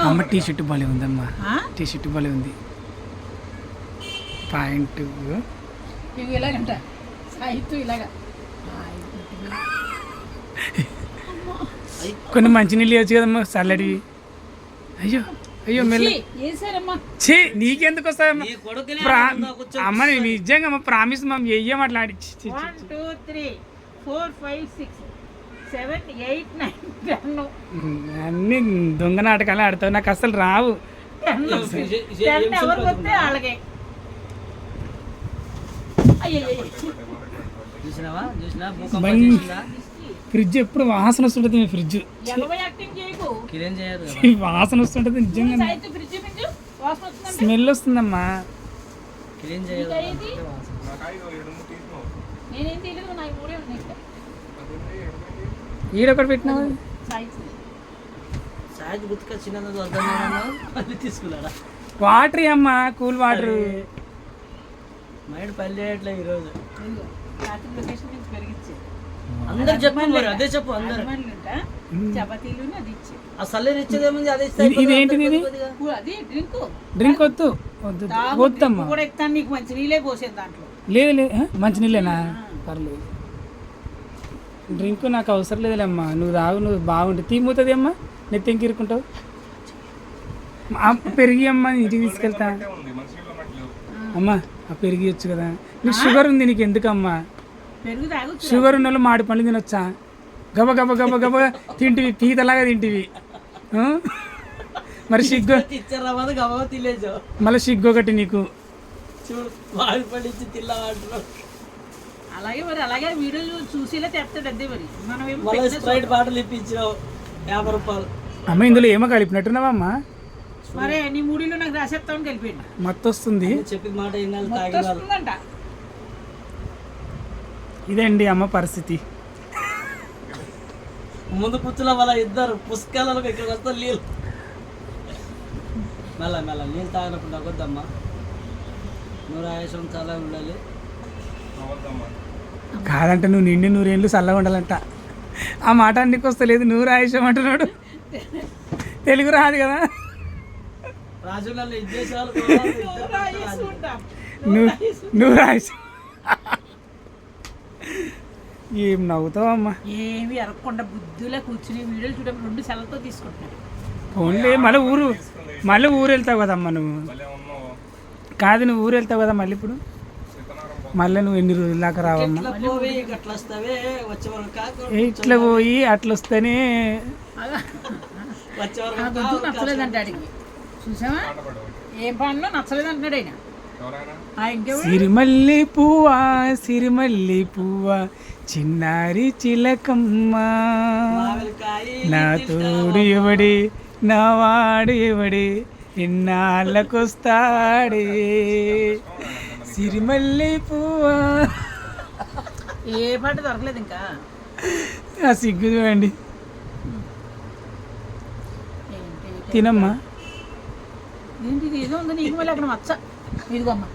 అమ్మ T shirt భలే ఉందమ్మా, టీ షర్ట్ భలే ఉంది. పాయింట్ ఇలాగంట సాహిత్యం ఇలాగా. కొన్ని మంచి నీళ్ళు ఇవ్వచ్చు కదమ్మా చల్లడివి. అయ్యో అయ్యో మెల్ల చే నీకెందుకు వస్తాయమ్మా అమ్మ, నేను నిజంగా అమ్మ ప్రామిస్ మమ్మీ వెయ్యం అట్లా ఆడి. 1 2 3 4 5 6 7 8 9 10 అన్ని దొంగ నాటకాలు ఆడతావు, నాకు అసలు రావు. ఫ్రిడ్జ్ ఎప్పుడు వాసన వస్తుంటది, ఫ్రిడ్జ్ వాసన వస్తుంటది నిజంగా, స్మెల్ వస్తుందమ్మా. ఈడొకటి పెట్టినావా వాటర్ అమ్మా, కూల్ వాటర్. మైండ్ పని చేయట్లే ఈరోజు. అందరు చెప్పండి మరి అదే చెప్పు. అందరు ఇదేంటిది? డ్రింక్ వద్దు వద్దమ్మా. లేదు లేదు మంచి నీళ్ళేనా, పర్లేదు. డ్రింక్ నాకు అవసరం లేదులేమ్మా, నువ్వు తాగు, నువ్వు బాగుంటుంది. తీముతుంది అమ్మా, నెత్తింకి ఇరుకుంటావు. పెరిగి అమ్మా ఇంటికి తీసుకెళ్తా అమ్మా, ఆ పెరిగి వచ్చు కదా. నీకు షుగర్ ఉంది, నీకు ఎందుకమ్మా? షుగర్ ఉన్న వాళ్ళు మాడి పండ్లు తినొచ్చా? గబ గబ గబ గబ తింటివి, పీతలాగా తింటివి. మరి సిగ్గు మళ్ళీ సిగ్గు ఒకటి నీకు. అలాగే మరి అలాగే వీడియో చూసేలా తెస్తాడు అంతే. మరి మనం స్ప్రైట్ బాటిల్ ఇప్పించావు 50 రూపాయలు. అమ్మ ఇందులో ఏమో కలిపినట్టున్నావా అమ్మా? మరే నీ మూడీలో నాకు రాసేస్తామని కలిపండి. మత్తు వస్తుంది చెప్పిన మాట వస్తుందంట. ఇదండి అమ్మ పరిస్థితి. ముందు పుచ్చుల వాళ్ళ ఇద్దరు పుస్తకాలలో ఇక్కడ వస్తా నీళ్ళు మెల్ల మెల్ల నీళ్ళు తాగినప్పుడు నవ్వద్దమ్మా. నూరు ఆయుషం చాలా ఉండాలి. కాదంటే నువ్వు నిండి 100 ఏళ్ళు చల్లగా ఉండాలంట. ఆ మాట అన్నికి వస్తలేదు, 100 ఆయుషం అంటున్నాడు. తెలుగు రాదు కదా. రాజులలో ఇద్దేశాలు నువ్వు ఆయుషం ఏం నవ్వుతావమ్మా? ఏమి ఎరగకుండా బుద్ధిలో కూర్చుని వీడియోలు చూడడం 2 సెలవుతో తీసుకుంటున్నాడు. ఓన్లీ మళ్ళీ ఊరు వెళ్తావు కదమ్మా నువ్వు. కాదు నువ్వు ఊరు వెళ్తావు కదా మళ్ళీ. ఇప్పుడు మళ్ళీ నువ్వు ఎన్ని రోజుల దాకా రావమ్మా? ఇట్లా పోయి అట్లా వస్తేనే నచ్చలేదంటే అడిగి చూసావా, ఏం పనులు నచ్చలేదంటున్నాడు ఆయన. సిరిమల్లి పువ్వా సిరిమల్లి పువ్వా చిన్నారి చిలకమ్మ, నా తోడు ఎవడి నా వాడు ఎవడి ఇన్నాళ్ళకొస్తాడే సిరిమల్లి పువ్వా. ఏ పాట దొరకలేదు ఇంకా. ఆ సిగ్గు చూడండి. తినమ్మా. ఏంటి ఏదో ఉంది నీకు, మళ్ళీ అక్కడ మచ్చ. ఇదిగోమ్మా,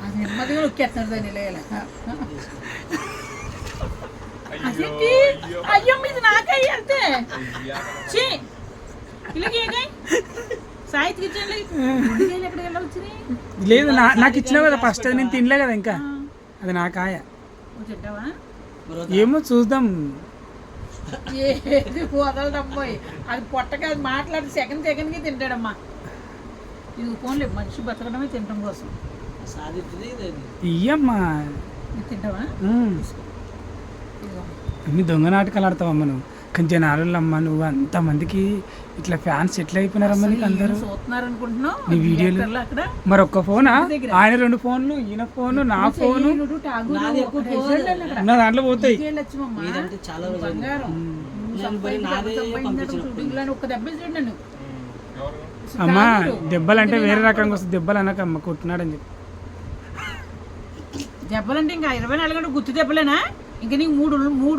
అది నెమ్మదిగా నొక్కేస్తున్నారు దాన్ని. అదేంటి అయ్యో ఇది నాకై అంతే. సాహిత్య ఎక్కడికి వెళ్ళవచ్చుని లేదు, నాకు ఇచ్చినావు కదా ఫస్ట్. అది నేను తినలే కదా ఇంకా, అది నా కాయ. తింటావా ఏమో చూద్దాం. ఏది వదలడమ్మాయి, అది పొట్టగా మాట్లాడి సెకండ్కి తింటాడమ్మా. ఇది ఫోన్లే మనిషి బతకడమే తినడం కోసం. ఇయ్యమ్మా తింటావా? అన్ని దొంగ నాటకాలు ఆడతావమ్మా నువ్వు. కానీ జనాలు అమ్మ నువ్వు అంతమందికి ఇట్లా ఫ్యాన్స్ ఎట్లా అయిపోయినారమ్మా నీకు అందరూ నీ వీడియోలు. మరి ఒక్క ఫోనా? ఆయన 2 ఫోన్లు, ఈయన ఫోను, నా ఫోను, నా దాంట్లో పోతాయి. అమ్మా దెబ్బలంటే వేరే రకంగా వస్తుంది, దెబ్బలు అనకమ్మ కొట్టినాడని చెప్పి. దెబ్బలంటే ఇంకా 24 గంటలు గుర్తు దెబ్బలేనా? ఇంకా నీకు 3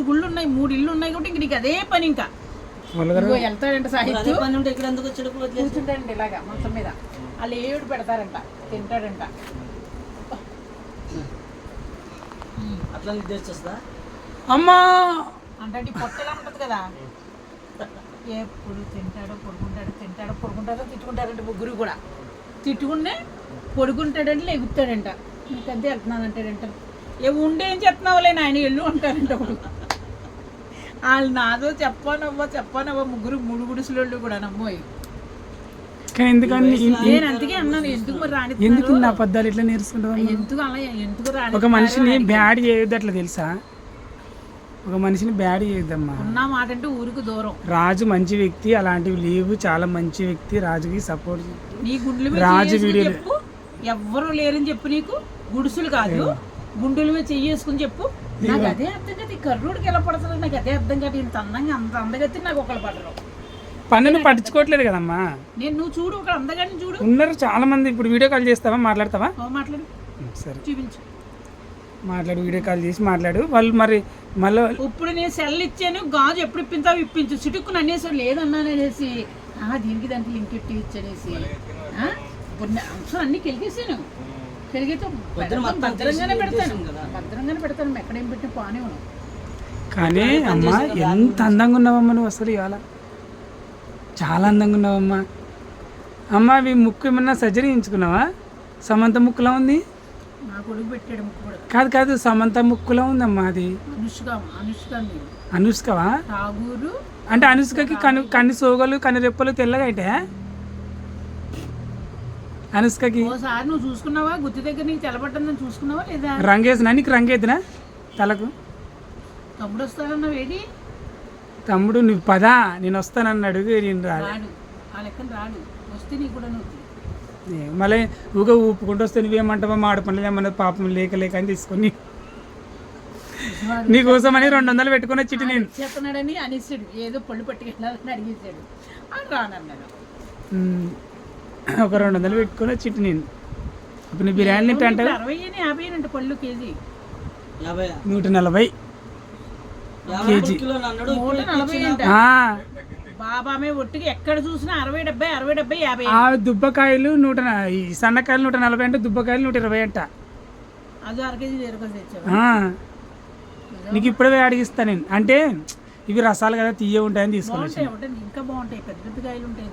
గుళ్ళు ఉన్నాయి, 3 ఇళ్ళు ఉన్నాయి కాబట్టి ఇంక నీకు అదే పని. ఇంకా వెళ్తాడంట సాహిత్యం కూర్చుంటాడంట ఇలాగా మొత్తం మీద. వాళ్ళు ఏడు పెడతారంట, తింటాడంట. అమ్మా అంటే పొట్టలా ఉంటుంది కదా, ఎప్పుడు తింటాడో పడుకుంటాడో తింటాడు. తిట్టుకుంటారంట ముగ్గురు కూడా. తిట్టుకుంటే పడుకుంటాడంటే లెగుతాడంట, నీకంతే వెళ్తున్నాను అంటాడంట. ఏం చెప్తున్నావులే నాయన ఎల్లు అంటారంట ఒకడు. వాళ్ళు నాదో చెప్పానవ్వ ముగ్గురు మూడు గుడిసెలోళ్ళు కూడా నమ్మోయి. కానీ ఎందుకని నేను అందుకే అన్నాను ఎందుకు మరి రాని, ఎందుకు నా అబద్ధాలు ఇట్లా నేర్చుకుంటావు? ఎందుకు అలా ఎందుకు రాని. ఒక మనిషిని బ్యాడ్ చేయొద్దు, అట్లా తెలుసా? ఒక మనిషిని బ్యాడ్ చేయొద్దమ్మా. ఉన్న మాట అంటే ఊరికి దూరం. రాజు మంచి వ్యక్తి, అలాంటివి లేవు. చాలా మంచి వ్యక్తి, రాజుకి సపోర్ట్. నీ గుండెల మీద రాజు వీడియో చెప్పు, ఎవ్వరు లేరని చెప్పు. నీకు గుడుసులు కాదు, గుండెల మీద చెయ్యేసుకుని చెప్పు. నాకు అదే అర్థం కాదు, ఈ కర్రుడికి ఎలా పడుతుంది నాకు అదే అర్థం కాదు. ఇంత అందంగా అంత అందగత్తి నాకు ఒకళ్ళు పడరు. పన్నును పట్టించుకోవట్లేదు కదమ్మా. నువ్వు చూడు, ఒక అందగాడిని చూడు. ఉన్నారు చాలా మంది. ఇప్పుడు వీడియో కాల్ చేస్తావా, మాట్లాడతావా? మాట్లాడు, సరే చూపించు, మాట్లాడు. వీడియో కాల్ చేసి మాట్లాడు. వాళ్ళు మరి మళ్ళీ ఇప్పుడు నేను సెల్ ఇచ్చాను, గాజు ఎప్పుడు ఇప్పించావు ఇప్పించు. చిటుక్కుని అనేసి లేదన్నానేసి దీనికి దానికి లింక్ ఎట్టి ఇచ్చనేసి అంశం అన్ని కెలిగేసాను. కెలిగితే భద్రంగానే పెడతాను ఎక్కడేం పెట్టిన పానే ఉన్నావు. కానీ అమ్మా ఎంత అందంగా ఉన్నావమ్మా నువ్వు అసలు. ఇవాళ చాలా అందంగా ఉన్నావమ్మా. అమ్మ అవి ముక్కు ఏమన్నా సర్జరీ చేయించుకున్నావా? సమంత ముక్కులా ఉంది. నా కొడుకు పెట్టాడు ముక్కు కూడా. కాదు సమంత ముక్కులా ఉందమ్మా. అది అనుష్కవా? ఠాగూరు అంటే అనుష్కకి కన్ను సోగలు కన్ను రెప్పలు తెల్లగా అయితే అనుష్కకి. ఓసారి నువ్వు చూసుకున్నావా? గుత్తి దగ్గర నీకు తెల్లబడ్డందని చూసుకున్నావా లేదా? రంగేసినా నీకు? రంగేద్దినా తలకు? తమ్ముడు వస్తాడన్నావు ఏది? తమ్ముడు నువ్వు పదా నేను వస్తానన్నాడు. నేను రాడు, ఆ లెక్కన రాడు. వస్తే నీకు కూడా నువ్వు మళ్ళీ ఊగా ఊపుకుంటూ వస్తే నువ్వేమంటావా? మాడ పనులు ఏమన్నా పాపం లేక అని తీసుకొని నీకోసం అని 200 పెట్టుకుని చిట్టి నేను చేస్తున్నాడని అనేసాడు. ఏదో పళ్ళు పట్టుకెళ్ళాలని అడిగేసాడు, అని రానన్నాడు. ఒక 200 పెట్టుకుని చిట్టి నేను. ఇప్పుడు నీ బిర్యానీ తింటే అంటే 60 50 అంటే పళ్ళు కేజీ 140 కేజీ. 140 బాబామే ఒట్టిగా ఎక్కడ చూసినా 60 70 50. ఆ దుబ్బకాయలు ఈ సన్నకాయలు 140 అంటే దుబ్బకాయలు 120 అంట. అది 1 కేజీ తెచ్చావు. నీకు ఇప్పుడే అడిగిస్తా నేను. అంటే ఇవి రసాలు కదా, తీయ ఉంటాయని తీసుకుని ఇంకా బాగుంటాయి. పెద్ద పెద్ద కాయలు ఉంటాయి.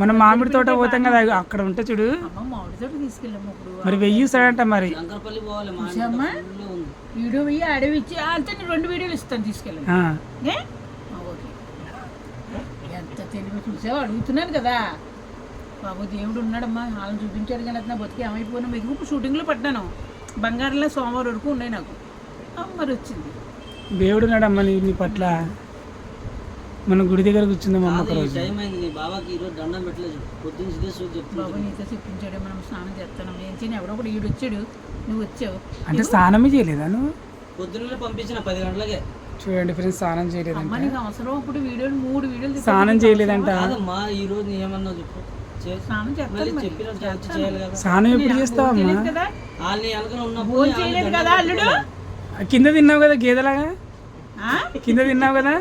మనం మామిడి తోట పోతాం కదా, అక్కడ ఉంటే చూడు. మామిడి తోట తీసుకెళ్ళాము ఇప్పుడు. మరి వెయ్యిస్తాడంట. మరి వీడియో వెయ్యి అడవి ఇచ్చి వెళ్తే 2 వీడియోలు ఇస్తాను తీసుకెళ్ళాను. ఎంత తెలివి చూసావు, అడుగుతున్నాను కదా. బాబు దేవుడు ఉన్నాడమ్మా, వాళ్ళని చూపించాడు కానీ నా బతికి ఏమైపోయినా మీకు షూటింగ్లో పడ్డాను. బంగారంలో సోమవారం వరకు ఉన్నాయి నాకు. మరి వచ్చింది దేవుడు ఉన్నాడమ్మా నీ పట్ల. మన గుడి దగ్గర కూర్చుందాం అమ్మ ఒక రోజు. బాబు నీతో చెప్పించాడు, మనం స్నానం చేస్తాను. ఏం చేయను, ఎవడో కూడా ఈడు వచ్చాడు, నువ్వు వచ్చావు. అంటే స్నానమే చేయలేదా నువ్వు? పొద్దున్నే పంపించిన 10 గంటలకే. చూడండి ఫ్రెండ్స్, స్నానం చేయలేదంట. నీకు అవసరం ఇప్పుడు వీడియోలు 3 వీడియోలు స్నానం చేయలేదంట. ఈ రోజు ఏమన్నా చెప్పు, స్నానం స్నానం ఎప్పుడు చేస్తావమ్మా? కదా అల్లుడు, కింద తిన్నావు కదా గేదెలాగా, కింద తిన్నావు కదా.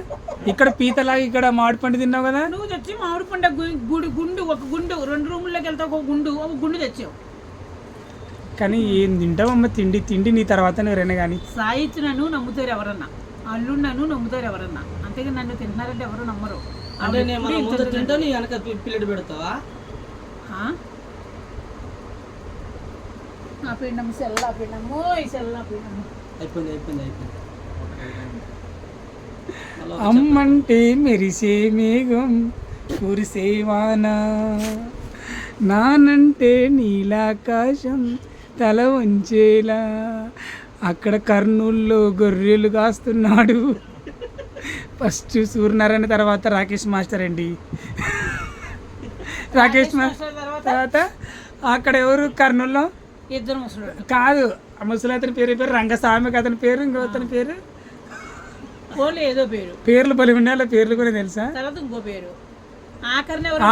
ఇక్కడ పీతలాగా ఇక్కడ మామిడి పండు తిన్నావు కదా. నువ్వు తెచ్చి మామిడి పండు గుండు ఒక గుండు 2 రూముల్లోకి వెళ్తావు, ఒక గుండు తెచ్చావు. కానీ ఏం తింటావమ్మా? తిండి నీ తర్వాత ఎవరైనా కానీ. సాయిచ్చు నన్ను నమ్ముతారు ఎవరన్నా, అల్లుడు నన్ను నమ్ముతారు ఎవరన్నా. అంతేగా నన్ను తింటున్నారంటే ఎవరు నమ్మరు. పిల్లడు పెడతావా? ఆపేండమ్మ, సెల్ ఆపేండమ్మో, ఈ సెల్ ఆపేండమ్మ. అయిపోయింది. అమ్మంటే మెరిసే మేఘం కురిసేవానా, నానంటే నీలాకాశం తల వంచేలా. అక్కడ కర్నూల్లో గొర్రెలు కాస్తున్నాడు. ఫస్ట్ సూర్యనారాయణ, తర్వాత రాకేష్ మాస్టర్ అండి. రాకేష్ మాస్టర్ తర్వాత అక్కడ ఎవరు కర్నూల్లో? 2 ముసలు కాదు, ఆ ముసలి అతని పేరు రంగస్వామి, అతని పేరు ఇంకో అతని పేరు ఏదో పేర్లు బలి ఉన్నాయి. పేర్లు కూడా తెలుసా? తర్వాత ఇంకో పేరు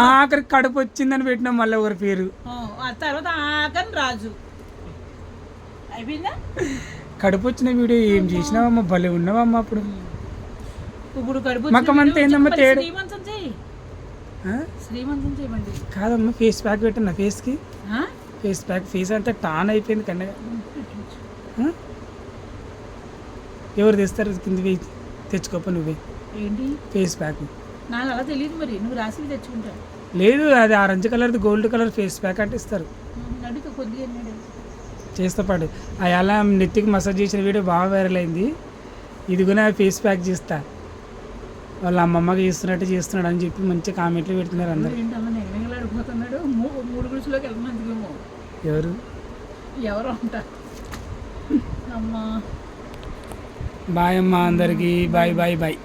ఆఖరి కడుపు వచ్చిందని పెట్టినాం. మళ్ళీ ఎవరి పేరు తర్వాత ఆఖరి రాజు. అయిపోయిందా? కడుపు వచ్చిన వీడియో ఏం చేసినావమ్మా? భలే ఉన్నావమ్మా అప్పుడు. ఇప్పుడు కడుపు మకమంతా ఏందమ్మా తేడు? శ్రీమంతం చేయమండి. కాదమ్మా, ఫేస్ ప్యాక్ పెట్టన్నా ఫేస్కి. ఫేస్ ప్యాక్, ఫేస్ అంతా టాన్ అయిపోయింది కన్నగా. ఎవరు తెస్తారు? కింద తెచ్చుకోప నువ్వే ఏంటి ఫేస్ ప్యాక్. నాకు అలా తెలియదు మరి నువ్వు రాసి తెచ్చుకుంటావు లేదు, అది ఆరెంజ్ కలర్ది గోల్డ్ కలర్ ఫేస్ ప్యాక్ అంటే ఇస్తారు. అడుగు కొద్దిగా అన్నాడు చేస్తా పాడు అలా నెత్తికి మసాజ్ చేసిన వీడియో బాగా వైరల్ అయింది. ఇది కూడా ఫేస్ ప్యాక్ చేస్తా, వాళ్ళ అమ్మమ్మకి చేస్తున్నట్టు చేస్తున్నాడు అని చెప్పి మంచి కామెంట్లు పెడుతున్నారు అందరు. ఏంటమ్మా నెగనెగలాడిపోతున్నాడు 3 గుడిసెలోకి వెళ్తున్నందుకేమో ఎవరు అంటారు. అమ్మా బాయ్ అమ్మా అందరికీ, బాయ్ బాయ్ బాయ్.